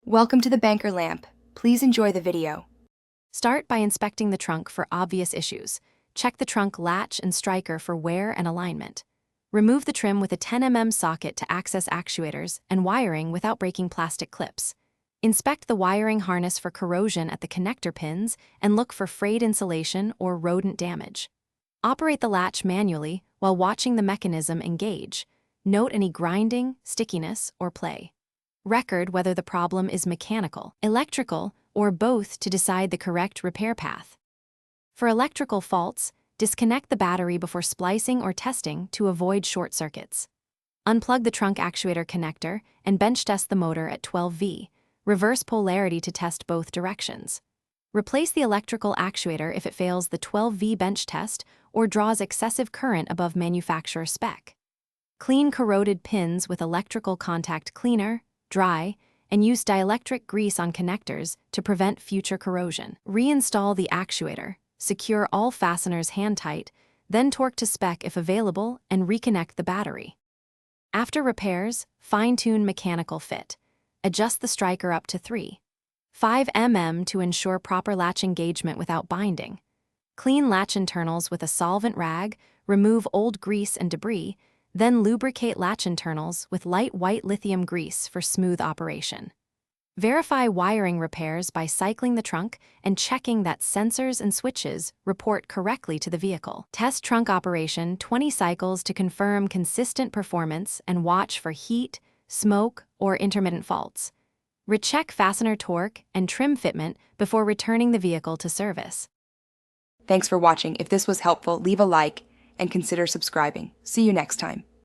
Welcome to the Banker Lamp. Please enjoy the video. Start by inspecting the trunk for obvious issues. Check the trunk latch and striker for wear and alignment. Remove the trim with a 10 mm socket to access actuators and wiring without breaking plastic clips. Inspect the wiring harness for corrosion at the connector pins and look for frayed insulation or rodent damage. Operate the latch manually while watching the mechanism engage. Note any grinding, stickiness, or play. Record whether the problem is mechanical, electrical, or both to decide the correct repair path. For electrical faults, disconnect the battery before splicing or testing to avoid short circuits. Unplug the trunk actuator connector and bench test the motor at 12V. Reverse polarity to test both directions. Replace the electrical actuator if it fails the 12V bench test or draws excessive current above manufacturer spec. Clean corroded pins with electrical contact cleaner, dry, and use dielectric grease on connectors to prevent future corrosion. Reinstall the actuator, secure all fasteners hand-tight, then torque to spec if available and reconnect the battery. After repairs, fine-tune mechanical fit. Adjust the striker up to 3.5 mm to ensure proper latch engagement without binding. Clean latch internals with a solvent rag, remove old grease and debris, then lubricate latch internals with light white lithium grease for smooth operation. Verify wiring repairs by cycling the trunk and checking that sensors and switches report correctly to the vehicle. Test trunk operation 20 cycles to confirm consistent performance and watch for heat, smoke, or intermittent faults. Recheck fastener torque and trim fitment before returning the vehicle to service. Thanks for watching. If this was helpful, leave a like and consider subscribing. See you next time.